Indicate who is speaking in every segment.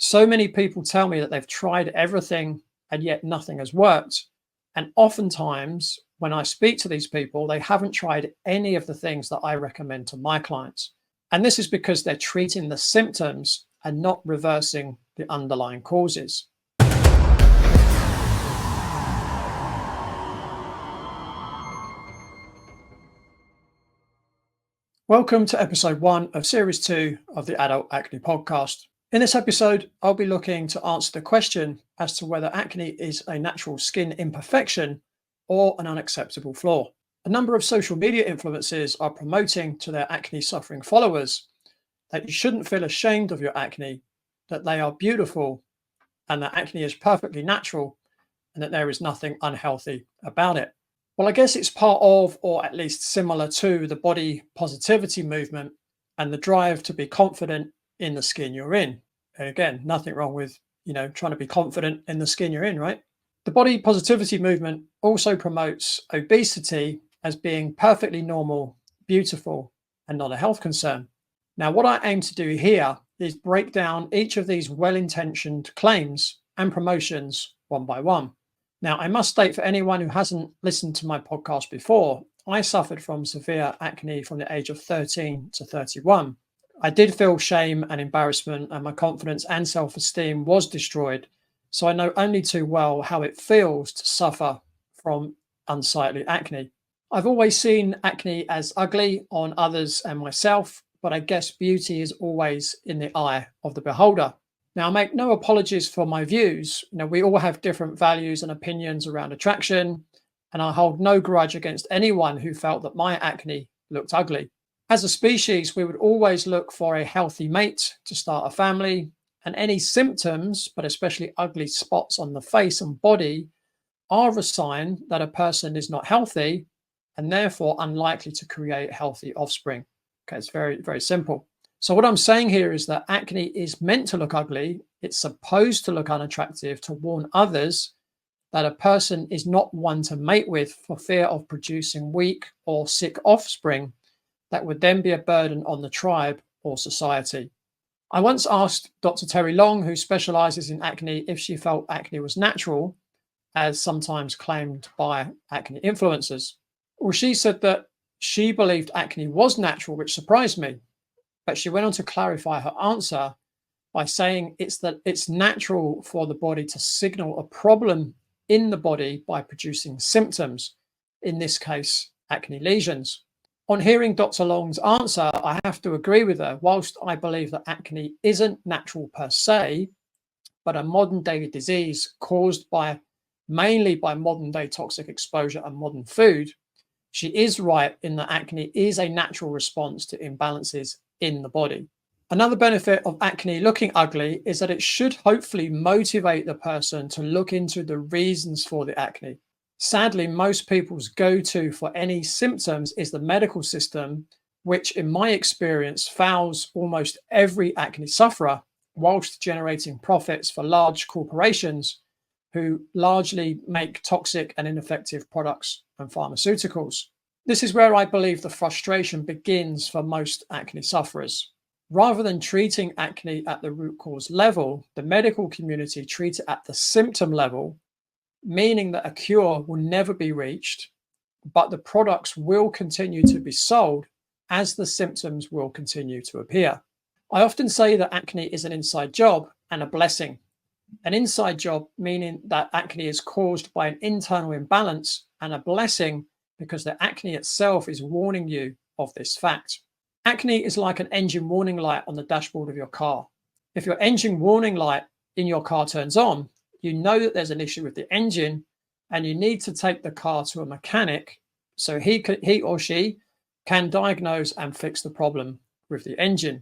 Speaker 1: So many people tell me that they've tried everything and yet nothing has worked. And oftentimes, when I speak to these people, they haven't tried any of the things that I recommend to my clients. And this is because they're treating the symptoms and not reversing the underlying causes. Welcome to episode 1 of series 2 of the Adult Acne podcast. In this episode, I'll be looking to answer the question as to whether acne is a natural skin imperfection or an unacceptable flaw. A number of social media influencers are promoting to their acne suffering followers that you shouldn't feel ashamed of your acne, that they are beautiful, and that acne is perfectly natural, and that there is nothing unhealthy about it. Well, I guess it's part of, or at least similar to, the body positivity movement and the drive to be confident in the skin you're in. And again, nothing wrong with, trying to be confident in the skin you're in, right? The body positivity movement also promotes obesity as being perfectly normal, beautiful, and not a health concern. Now, what I aim to do here is break down each of these well-intentioned claims and promotions one by one. Now, I must state, for anyone who hasn't listened to my podcast before, I suffered from severe acne from the age of 13 to 31. I did feel shame and embarrassment, and my confidence and self-esteem was destroyed. So I know only too well how it feels to suffer from unsightly acne. I've always seen acne as ugly on others and myself, but I guess beauty is always in the eye of the beholder. Now, I make no apologies for my views. We all have different values and opinions around attraction, and I hold no grudge against anyone who felt that my acne looked ugly. As a species, we would always look for a healthy mate to start a family, and any symptoms, but especially ugly spots on the face and body, are a sign that a person is not healthy and therefore unlikely to create healthy offspring. Okay, it's very, very simple. So what I'm saying here is that acne is meant to look ugly. It's supposed to look unattractive to warn others that a person is not one to mate with for fear of producing weak or sick offspring that would then be a burden on the tribe or society. I once asked Dr. Terry Long, who specializes in acne, if she felt acne was natural, as sometimes claimed by acne influencers. Well, she said that she believed acne was natural, which surprised me. But she went on to clarify her answer by saying it's natural for the body to signal a problem in the body by producing symptoms, in this case, acne lesions. On hearing Dr. Long's answer, I have to agree with her. Whilst I believe that acne isn't natural per se, but a modern day disease caused mainly by modern day toxic exposure and modern food, she is right in that acne is a natural response to imbalances in the body. Another benefit of acne looking ugly is that it should hopefully motivate the person to look into the reasons for the acne. Sadly, most people's go-to for any symptoms is the medical system, which in my experience fouls almost every acne sufferer whilst generating profits for large corporations who largely make toxic and ineffective products and pharmaceuticals. This is where I believe the frustration begins for most acne sufferers. Rather than treating acne at the root cause level, the medical community treats it at the symptom level, meaning that a cure will never be reached, but the products will continue to be sold as the symptoms will continue to appear. I often say that acne is an inside job and a blessing. An inside job meaning that acne is caused by an internal imbalance, and a blessing because the acne itself is warning you of this fact. Acne is like an engine warning light on the dashboard of your car. If your engine warning light in your car turns on, you know that there's an issue with the engine and you need to take the car to a mechanic so he or she can diagnose and fix the problem with the engine.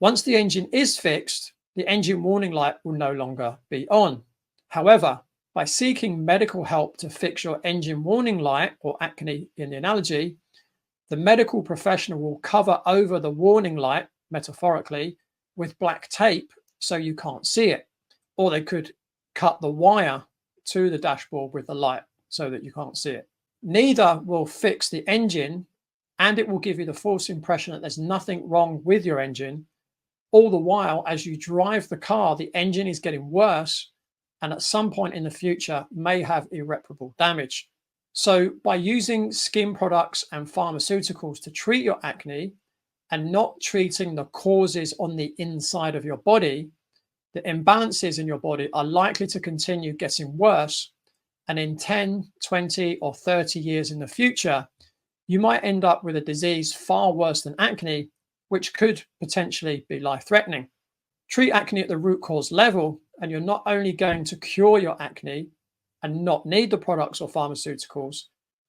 Speaker 1: Once the engine is fixed, the engine warning light will no longer be on. However, by seeking medical help to fix your engine warning light, or acne in the analogy, the medical professional will cover over the warning light, metaphorically, with black tape so you can't see it. Or they could cut the wire to the dashboard with the light so that you can't see it. Neither will fix the engine, and it will give you the false impression that there's nothing wrong with your engine, All the while, as you drive the car, the engine is getting worse and at some point in the future may have irreparable damage. So by using skin products and pharmaceuticals to treat your acne and not treating the causes on the inside of your body, the imbalances in your body are likely to continue getting worse. And in 10, 20, or 30 years in the future, you might end up with a disease far worse than acne, which could potentially be life-threatening. Treat acne at the root cause level, and you're not only going to cure your acne and not need the products or pharmaceuticals,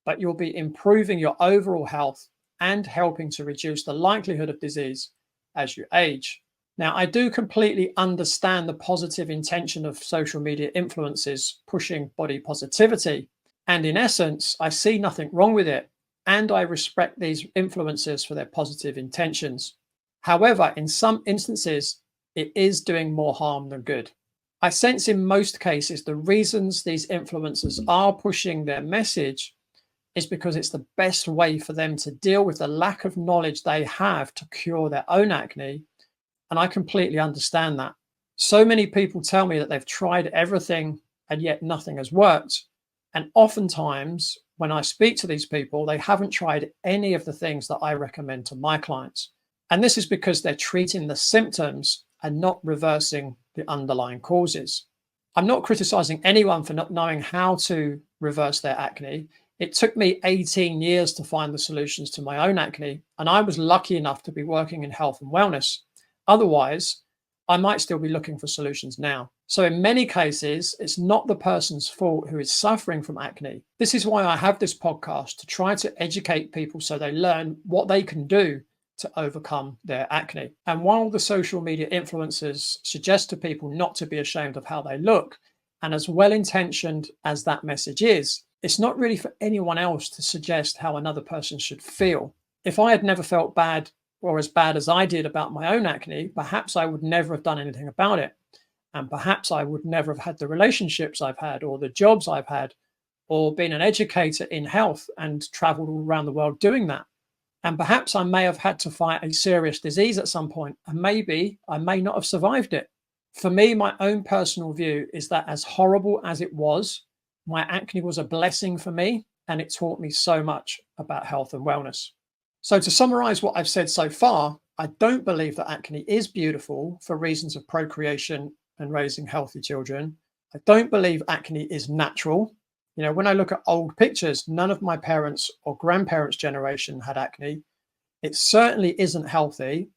Speaker 1: but you'll be improving your overall health and helping to reduce the likelihood of disease as you age. Now, I do completely understand the positive intention of social media influencers pushing body positivity. And in essence, I see nothing wrong with it. And I respect these influencers for their positive intentions. However, in some instances, it is doing more harm than good. I sense in most cases the reasons these influencers are pushing their message is because it's the best way for them to deal with the lack of knowledge they have to cure their own acne. And I completely understand that. So many people tell me that they've tried everything and yet nothing has worked. And oftentimes, when I speak to these people, they haven't tried any of the things that I recommend to my clients. And this is because they're treating the symptoms and not reversing the underlying causes. I'm not criticizing anyone for not knowing how to reverse their acne. It took me 18 years to find the solutions to my own acne, and I was lucky enough to be working in health and wellness. Otherwise, I might still be looking for solutions now. So in many cases, it's not the person's fault who is suffering from acne. This is why I have this podcast, to try to educate people so they learn what they can do to overcome their acne. And while the social media influencers suggest to people not to be ashamed of how they look, and as well-intentioned as that message is, it's not really for anyone else to suggest how another person should feel. If I had never felt bad or as bad as I did about my own acne, perhaps I would never have done anything about it. And perhaps I would never have had the relationships I've had or the jobs I've had or been an educator in health and traveled all around the world doing that. And perhaps I may have had to fight a serious disease at some point, and maybe I may not have survived it. For me, my own personal view is that as horrible as it was, my acne was a blessing for me, and it taught me so much about health and wellness. So to summarize what I've said so far, I don't believe that acne is beautiful for reasons of procreation and raising healthy children. I don't believe acne is natural. You know, when I look at old pictures, none of my parents' or grandparents' generation had acne. It certainly isn't healthy.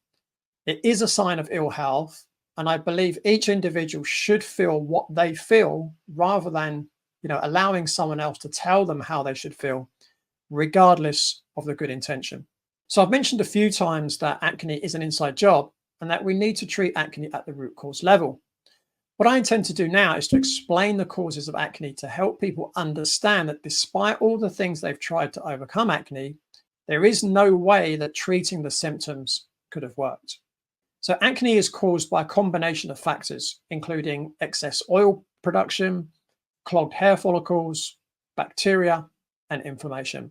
Speaker 1: It is a sign of ill health. And I believe each individual should feel what they feel rather than, allowing someone else to tell them how they should feel, regardless of the good intention. So I've mentioned a few times that acne is an inside job and that we need to treat acne at the root cause level. What I intend to do now is to explain the causes of acne to help people understand that despite all the things they've tried to overcome acne, there is no way that treating the symptoms could have worked. So acne is caused by a combination of factors, including excess oil production, clogged hair follicles, bacteria, and inflammation.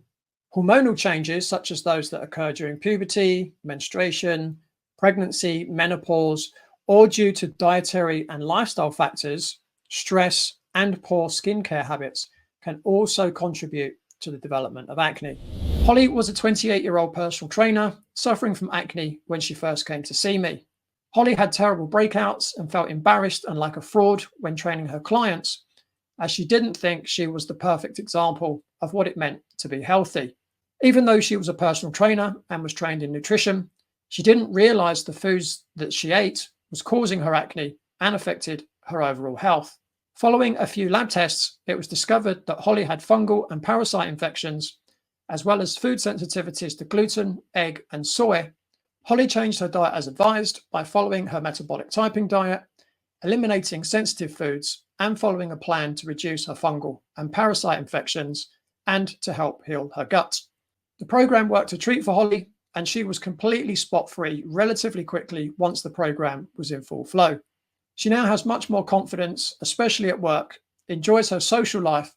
Speaker 1: Hormonal changes, such as those that occur during puberty, menstruation, pregnancy, menopause, or due to dietary and lifestyle factors, stress, and poor skincare habits, can also contribute to the development of acne. Holly was a 28-year-old personal trainer suffering from acne when she first came to see me. Holly had terrible breakouts and felt embarrassed and like a fraud when training her clients, as she didn't think she was the perfect example of what it meant to be healthy. Even though she was a personal trainer and was trained in nutrition, she didn't realize the foods that she ate was causing her acne and affected her overall health. Following a few lab tests, it was discovered that Holly had fungal and parasite infections, as well as food sensitivities to gluten, egg, and soy. Holly changed her diet as advised by following her metabolic typing diet, eliminating sensitive foods, and following a plan to reduce her fungal and parasite infections and to help heal her gut. The program worked to treat for Holly, and she was completely spot-free relatively quickly once the program was in full flow. She now has much more confidence, especially at work, enjoys her social life,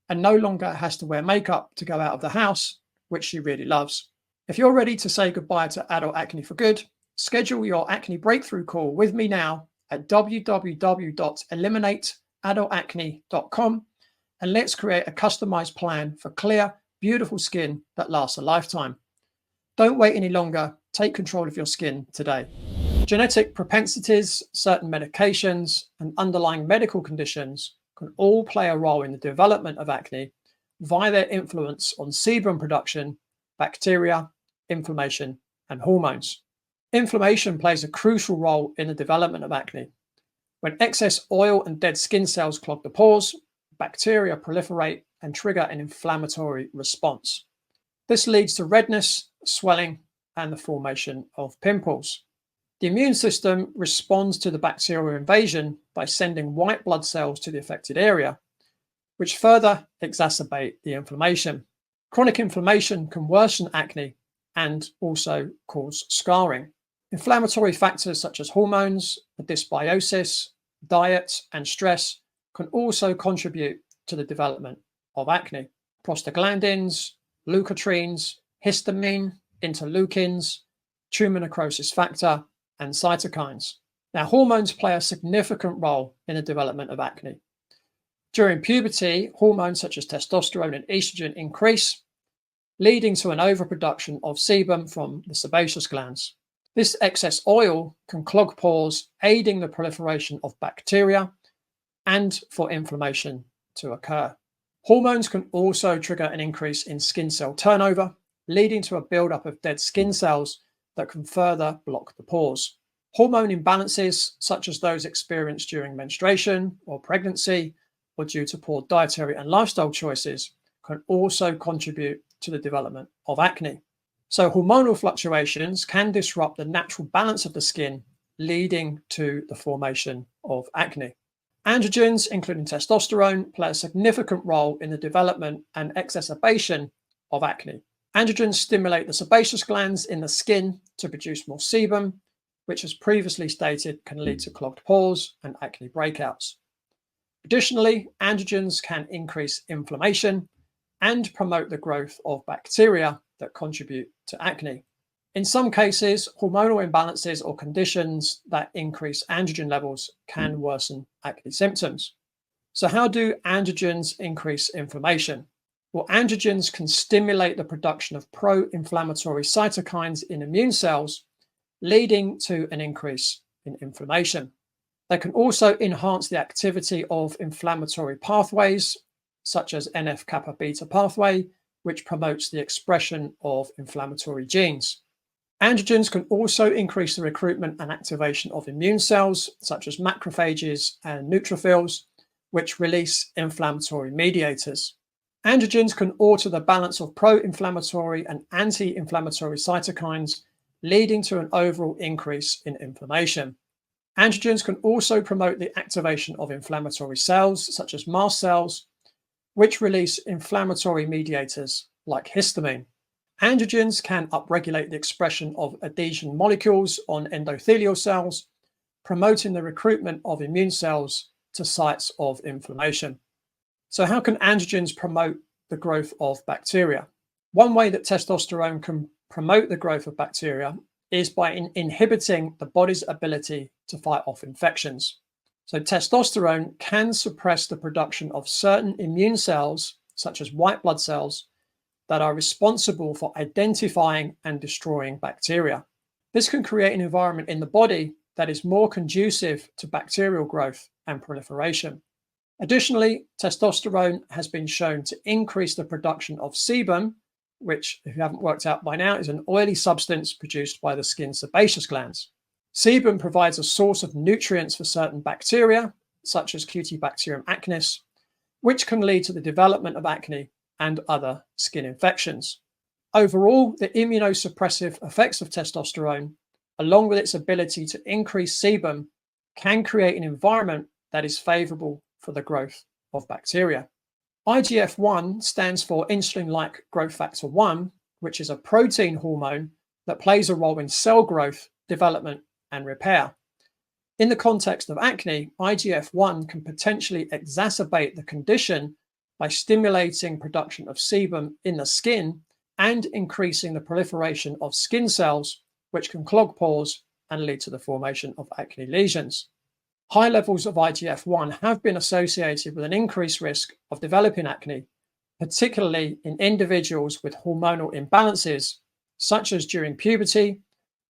Speaker 1: and no longer has to wear makeup to go out of the house, which she really loves. If you're ready to say goodbye to adult acne for good, Schedule your acne breakthrough call with me now at www.eliminateadultacne.com, and let's create a customized plan for clear, beautiful skin that lasts a lifetime. Don't wait any longer. Take control of your skin today. Genetic propensities, certain medications, and underlying medical conditions can all play a role in the development of acne via their influence on sebum production, bacteria, inflammation, and hormones. Inflammation plays a crucial role in the development of acne. When excess oil and dead skin cells clog the pores, bacteria proliferate and trigger an inflammatory response. This leads to redness, swelling, and the formation of pimples. The immune system responds to the bacterial invasion by sending white blood cells to the affected area, which further exacerbate the inflammation. Chronic inflammation can worsen acne and also cause scarring. Inflammatory factors such as hormones, dysbiosis, diet, and stress can also contribute to the development of acne. Prostaglandins, leukotrienes, histamine, interleukins, tumor necrosis factor, and cytokines. Now, hormones play a significant role in the development of acne. During puberty, hormones such as testosterone and estrogen increase, leading to an overproduction of sebum from the sebaceous glands. This excess oil can clog pores, aiding the proliferation of bacteria and for inflammation to occur. Hormones can also trigger an increase in skin cell turnover, leading to a buildup of dead skin cells that can further block the pores. Hormone imbalances, such as those experienced during menstruation or pregnancy, or due to poor dietary and lifestyle choices, can also contribute to the development of acne. So hormonal fluctuations can disrupt the natural balance of the skin, leading to the formation of acne. Androgens, including testosterone, play a significant role in the development and exacerbation of acne. Androgens stimulate the sebaceous glands in the skin to produce more sebum, which, as previously stated, can lead to clogged pores and acne breakouts. Additionally, androgens can increase inflammation and promote the growth of bacteria that contribute to acne. In some cases, hormonal imbalances or conditions that increase androgen levels can worsen acne symptoms. So how do androgens increase inflammation? Well, androgens can stimulate the production of pro-inflammatory cytokines in immune cells, leading to an increase in inflammation. They can also enhance the activity of inflammatory pathways, such as NF-kappa beta pathway, which promotes the expression of inflammatory genes. Androgens can also increase the recruitment and activation of immune cells, such as macrophages and neutrophils, which release inflammatory mediators. Androgens can alter the balance of pro-inflammatory and anti-inflammatory cytokines, leading to an overall increase in inflammation. Androgens can also promote the activation of inflammatory cells, such as mast cells, which release inflammatory mediators like histamine. Androgens can upregulate the expression of adhesion molecules on endothelial cells, promoting the recruitment of immune cells to sites of inflammation. So how can androgens promote the growth of bacteria? One way that testosterone can promote the growth of bacteria is by inhibiting the body's ability to fight off infections. So testosterone can suppress the production of certain immune cells, such as white blood cells, that are responsible for identifying and destroying bacteria. This can create an environment in the body that is more conducive to bacterial growth and proliferation. Additionally, testosterone has been shown to increase the production of sebum, which, if you haven't worked out by now, is an oily substance produced by the skin's sebaceous glands. Sebum provides a source of nutrients for certain bacteria, such as Cutibacterium acnes, which can lead to the development of acne and other skin infections. Overall, the immunosuppressive effects of testosterone, along with its ability to increase sebum, can create an environment that is favorable for the growth of bacteria. IGF-1 stands for insulin-like growth factor 1, which is a protein hormone that plays a role in cell growth, development, and repair. In the context of acne, IGF-1 can potentially exacerbate the condition by stimulating production of sebum in the skin and increasing the proliferation of skin cells, which can clog pores and lead to the formation of acne lesions. High levels of IGF-1 have been associated with an increased risk of developing acne, particularly in individuals with hormonal imbalances, such as during puberty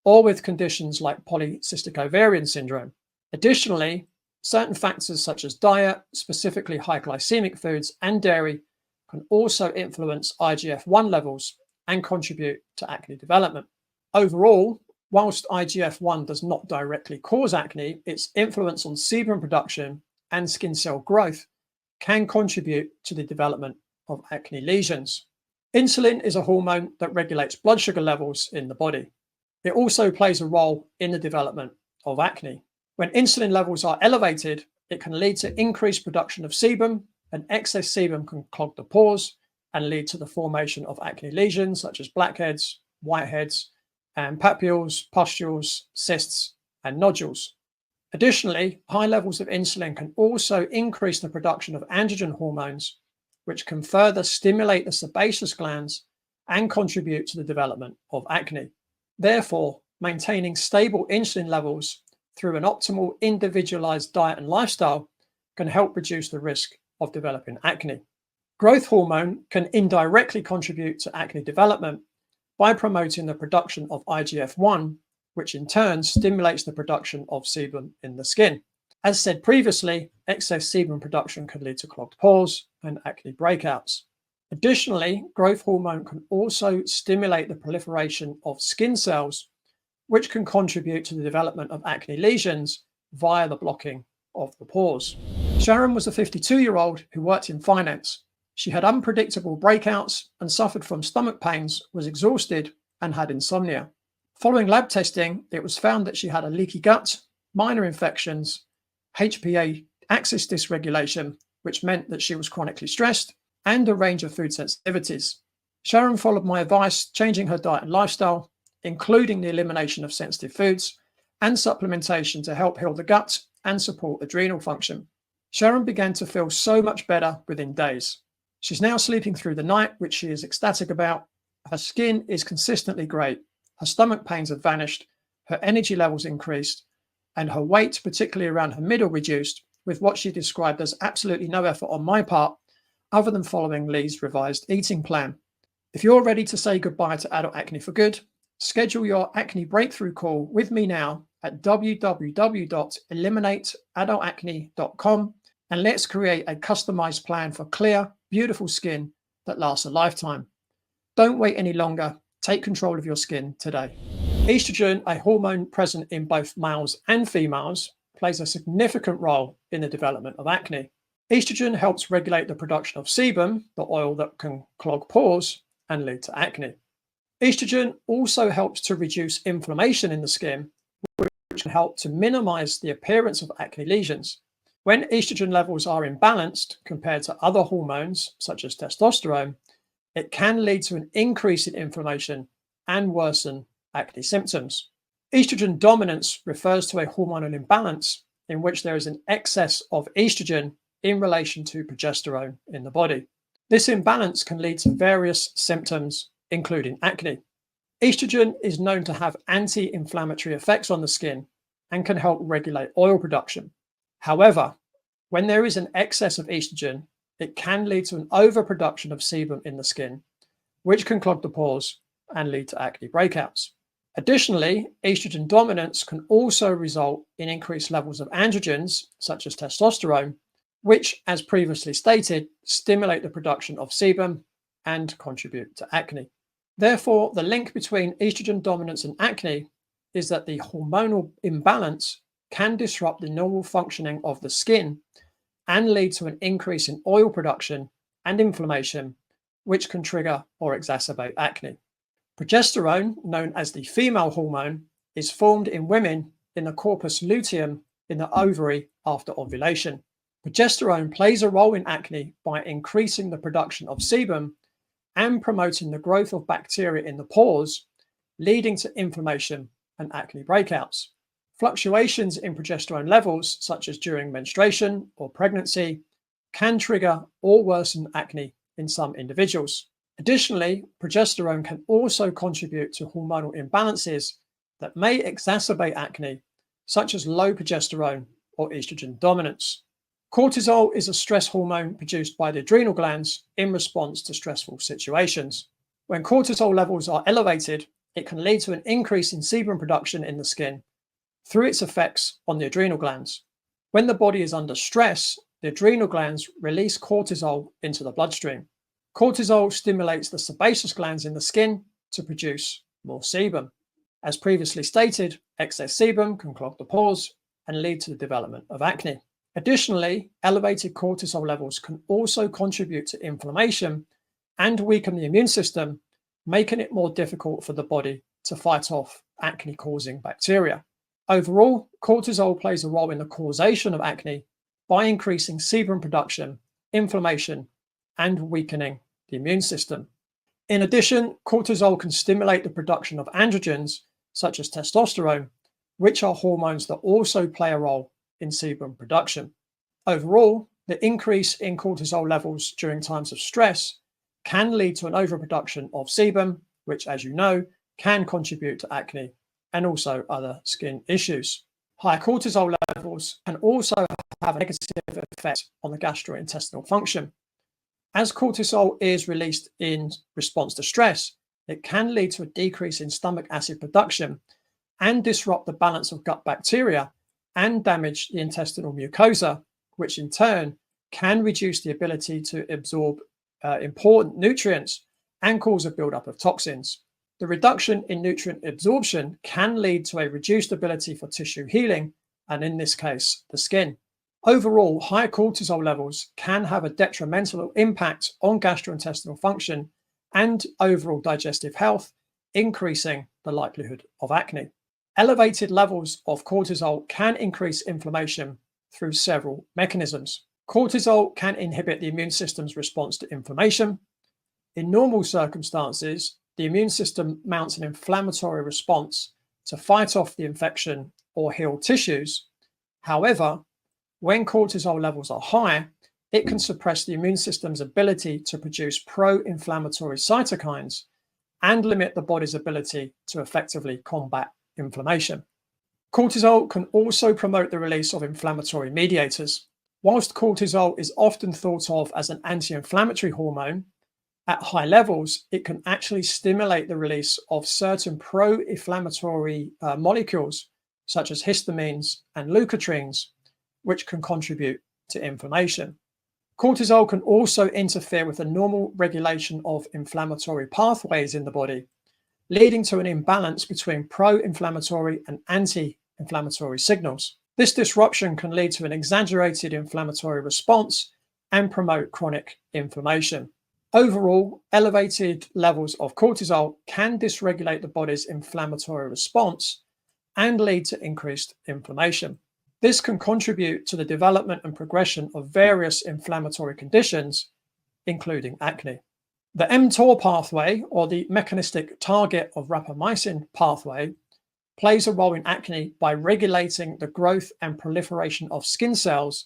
Speaker 1: or with conditions like polycystic ovarian syndrome. Additionally, certain factors such as diet, specifically high glycemic foods and dairy, can also influence IGF-1 levels and contribute to acne development. Overall, whilst IGF-1 does not directly cause acne, its influence on sebum production and skin cell growth can contribute to the development of acne lesions. Insulin is a hormone that regulates blood sugar levels in the body. It also plays a role in the development of acne. When insulin levels are elevated, it can lead to increased production of sebum, and excess sebum can clog the pores and lead to the formation of acne lesions such as blackheads, whiteheads, and papules, pustules, cysts, and nodules. Additionally, high levels of insulin can also increase the production of androgen hormones, which can further stimulate the sebaceous glands and contribute to the development of acne. Therefore, maintaining stable insulin levels through an optimal individualized diet and lifestyle can help reduce the risk of developing acne. Growth hormone can indirectly contribute to acne development by promoting the production of IGF-1, which in turn stimulates the production of sebum in the skin. As said previously, excess sebum production can lead to clogged pores and acne breakouts. Additionally, growth hormone can also stimulate the proliferation of skin cells, which can contribute to the development of acne lesions via the blocking of the pores. Sharon was a 52-year-old who worked in finance. She had unpredictable breakouts and suffered from stomach pains, was exhausted, and had insomnia. Following lab testing, it was found that she had a leaky gut, minor infections, HPA axis dysregulation, which meant that she was chronically stressed, and a range of food sensitivities. Sharon followed my advice, changing her diet and lifestyle, including the elimination of sensitive foods and supplementation to help heal the gut and support adrenal function. Sharon began to feel so much better within days. She's now sleeping through the night, which she is ecstatic about. Her skin is consistently great. Her stomach pains have vanished. Her energy levels increased, and her weight, particularly around her middle, reduced, with what she described as absolutely no effort on my part, other than following Leigh's revised eating plan. If you're ready to say goodbye to adult acne for good, schedule your acne breakthrough call with me now at www.eliminateadultacne.com, and let's create a customized plan for clear, beautiful skin that lasts a lifetime. Don't wait any longer. Take control of your skin today. Estrogen, a hormone present in both males and females, plays a significant role in the development of acne. Estrogen helps regulate the production of sebum, the oil that can clog pores and lead to acne. Estrogen also helps to reduce inflammation in the skin, which can help to minimize the appearance of acne lesions. When estrogen levels are imbalanced compared to other hormones, such as testosterone, it can lead to an increase in inflammation and worsen acne symptoms. Estrogen dominance refers to a hormonal imbalance in which there is an excess of estrogen in relation to progesterone in the body. This imbalance can lead to various symptoms, including acne. Estrogen is known to have anti-inflammatory effects on the skin and can help regulate oil production. However, when there is an excess of estrogen, it can lead to an overproduction of sebum in the skin, which can clog the pores and lead to acne breakouts. Additionally, estrogen dominance can also result in increased levels of androgens, such as testosterone, which, as previously stated, stimulate the production of sebum and contribute to acne. Therefore, the link between estrogen dominance and acne is that the hormonal imbalance can disrupt the normal functioning of the skin and lead to an increase in oil production and inflammation, which can trigger or exacerbate acne. Progesterone, known as the female hormone, is formed in women in the corpus luteum in the ovary after ovulation. Progesterone plays a role in acne by increasing the production of sebum and promoting the growth of bacteria in the pores, leading to inflammation and acne breakouts. Fluctuations in progesterone levels, such as during menstruation or pregnancy, can trigger or worsen acne in some individuals. Additionally, progesterone can also contribute to hormonal imbalances that may exacerbate acne, such as low progesterone or estrogen dominance. Cortisol is a stress hormone produced by the adrenal glands in response to stressful situations. When cortisol levels are elevated, it can lead to an increase in sebum production in the skin through its effects on the adrenal glands. When the body is under stress, the adrenal glands release cortisol into the bloodstream. Cortisol stimulates the sebaceous glands in the skin to produce more sebum. As previously stated, excess sebum can clog the pores and lead to the development of acne. Additionally, elevated cortisol levels can also contribute to inflammation and weaken the immune system, making it more difficult for the body to fight off acne-causing bacteria. Overall, cortisol plays a role in the causation of acne by increasing sebum production, inflammation, and weakening the immune system. In addition, cortisol can stimulate the production of androgens, such as testosterone, which are hormones that also play a role in sebum production. Overall, the increase in cortisol levels during times of stress can lead to an overproduction of sebum, which, as you know, can contribute to acne and also other skin issues. High cortisol levels can also have a negative effect on the gastrointestinal function. As cortisol is released in response to stress, it can lead to a decrease in stomach acid production and disrupt the balance of gut bacteria and damage the intestinal mucosa, which in turn can reduce the ability to absorb important nutrients and cause a buildup of toxins. The reduction in nutrient absorption can lead to a reduced ability for tissue healing, and in this case, the skin. Overall, high cortisol levels can have a detrimental impact on gastrointestinal function and overall digestive health, increasing the likelihood of acne. Elevated levels of cortisol can increase inflammation through several mechanisms. Cortisol can inhibit the immune system's response to inflammation. In normal circumstances, the immune system mounts an inflammatory response to fight off the infection or heal tissues. However, when cortisol levels are high, it can suppress the immune system's ability to produce pro-inflammatory cytokines and limit the body's ability to effectively combat inflammation. Cortisol can also promote the release of inflammatory mediators. Whilst cortisol is often thought of as an anti-inflammatory hormone, at high levels, it can actually stimulate the release of certain pro-inflammatory molecules, such as histamines and leukotrienes, which can contribute to inflammation. Cortisol can also interfere with the normal regulation of inflammatory pathways in the body, leading to an imbalance between pro-inflammatory and anti-inflammatory signals. This disruption can lead to an exaggerated inflammatory response and promote chronic inflammation. Overall, elevated levels of cortisol can dysregulate the body's inflammatory response and lead to increased inflammation. This can contribute to the development and progression of various inflammatory conditions, including acne. The mTOR pathway, or the mechanistic target of rapamycin pathway, plays a role in acne by regulating the growth and proliferation of skin cells,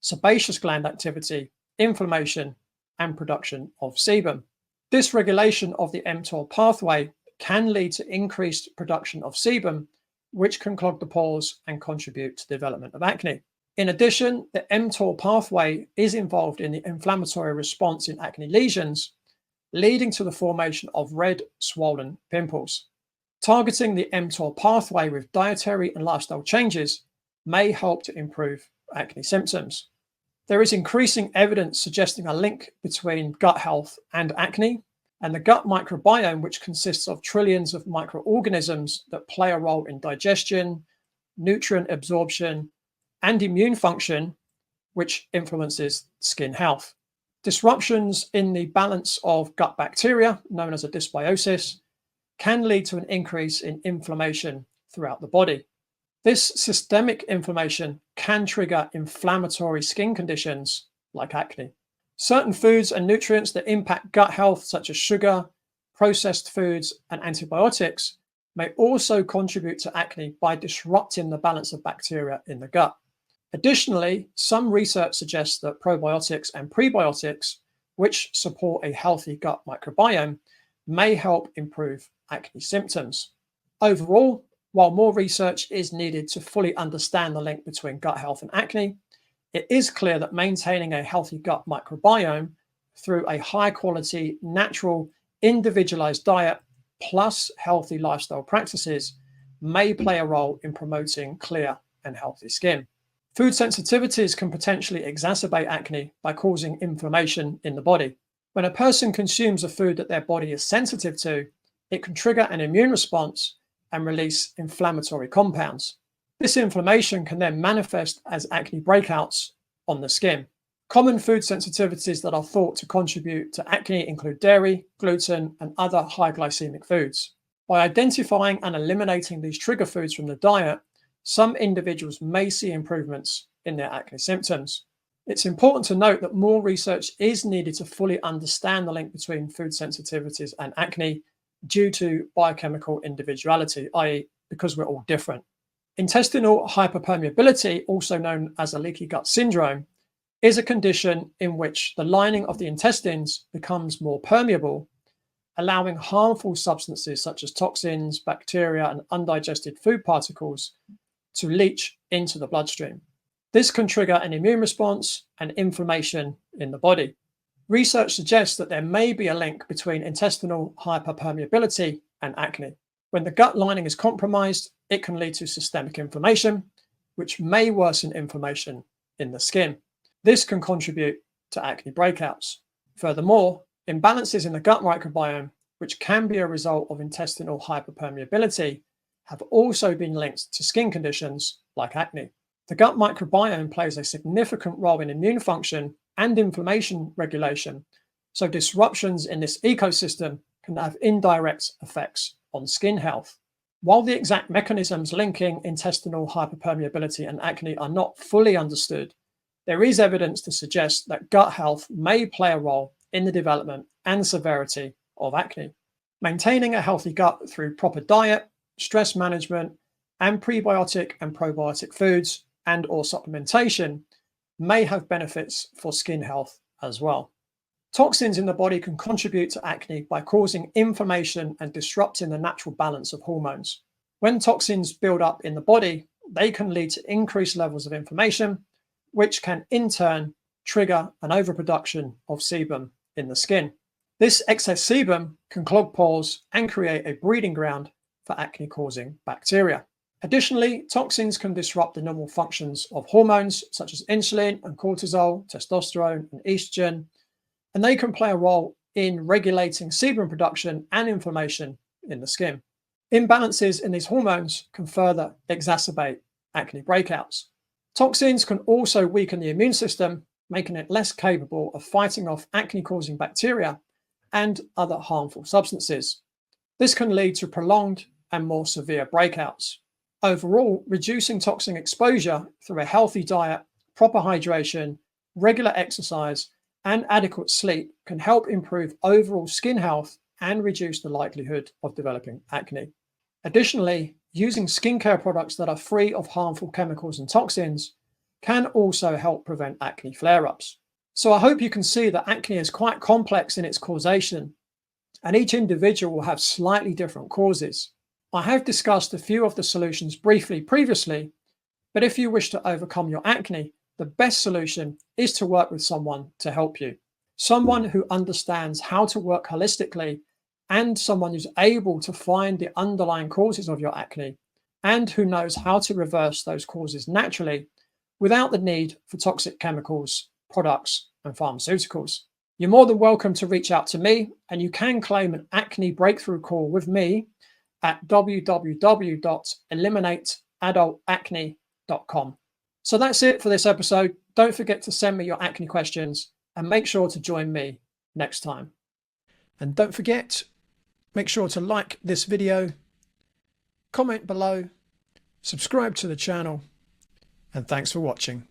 Speaker 1: sebaceous gland activity, inflammation, and production of sebum. This regulation of the mTOR pathway can lead to increased production of sebum, which can clog the pores and contribute to the development of acne. In addition, the mTOR pathway is involved in the inflammatory response in acne lesions, leading to the formation of red, swollen pimples. Targeting the mTOR pathway with dietary and lifestyle changes may help to improve acne symptoms. There is increasing evidence suggesting a link between gut health and acne, and the gut microbiome, which consists of trillions of microorganisms that play a role in digestion, nutrient absorption, and immune function, which influences skin health. Disruptions in the balance of gut bacteria, known as a dysbiosis, can lead to an increase in inflammation throughout the body. This systemic inflammation can trigger inflammatory skin conditions like acne. Certain foods and nutrients that impact gut health, such as sugar, processed foods, and antibiotics, may also contribute to acne by disrupting the balance of bacteria in the gut. Additionally, some research suggests that probiotics and prebiotics, which support a healthy gut microbiome, may help improve acne symptoms. Overall, While more research is needed to fully understand the link between gut health and acne, it is clear that maintaining a healthy gut microbiome through a high quality, natural, individualized diet plus healthy lifestyle practices may play a role in promoting clear and healthy skin. Food sensitivities can potentially exacerbate acne by causing inflammation in the body. When a person consumes a food that their body is sensitive to, it can trigger an immune response and release inflammatory compounds. This inflammation can then manifest as acne breakouts on the skin. Common food sensitivities that are thought to contribute to acne include dairy, gluten, and other high glycemic foods. By identifying and eliminating these trigger foods from the diet, some individuals may see improvements in their acne symptoms. It's important to note that more research is needed to fully understand the link between food sensitivities and acne due to biochemical individuality, i.e., because we're all different. Intestinal hyperpermeability, also known as a leaky gut syndrome, is a condition in which the lining of the intestines becomes more permeable, allowing harmful substances such as toxins, bacteria, and undigested food particles to leach into the bloodstream. This can trigger an immune response and inflammation in the body. Research suggests that there may be a link between intestinal hyperpermeability and acne. When the gut lining is compromised, it can lead to systemic inflammation, which may worsen inflammation in the skin. This can contribute to acne breakouts. Furthermore, imbalances in the gut microbiome, which can be a result of intestinal hyperpermeability, have also been linked to skin conditions like acne. The gut microbiome plays a significant role in immune function and inflammation regulation, so disruptions in this ecosystem can have indirect effects on skin health. While the exact mechanisms linking intestinal hyperpermeability and acne are not fully understood, there is evidence to suggest that gut health may play a role in the development and severity of acne. Maintaining a healthy gut through proper diet, stress management, and prebiotic and probiotic foods and/or supplementation may have benefits for skin health as well. Toxins in the body can contribute to acne by causing inflammation and disrupting the natural balance of hormones. When toxins build up in the body, they can lead to increased levels of inflammation, which can in turn trigger an overproduction of sebum in the skin. This excess sebum can clog pores and create a breeding ground for acne-causing bacteria. Additionally, toxins can disrupt the normal functions of hormones such as insulin and cortisol, testosterone and estrogen, and they can play a role in regulating sebum production and inflammation in the skin. Imbalances in these hormones can further exacerbate acne breakouts. Toxins can also weaken the immune system, making it less capable of fighting off acne-causing bacteria and other harmful substances. This can lead to prolonged and more severe breakouts. Overall, reducing toxin exposure through a healthy diet, proper hydration, regular exercise, and adequate sleep can help improve overall skin health and reduce the likelihood of developing acne. Additionally, using skincare products that are free of harmful chemicals and toxins can also help prevent acne flare-ups. So I hope you can see that acne is quite complex in its causation, and each individual will have slightly different causes. I have discussed a few of the solutions briefly previously, but if you wish to overcome your acne, the best solution is to work with someone to help you. Someone who understands how to work holistically and someone who's able to find the underlying causes of your acne and who knows how to reverse those causes naturally without the need for toxic chemicals, products, and pharmaceuticals. You're more than welcome to reach out to me, and you can claim an acne breakthrough call with me at www.eliminateadultacne.com. So that's it for this episode. Don't forget to send me your acne questions and make sure to join me next time. And don't forget, make sure to like this video, comment below, subscribe to the channel, and thanks for watching.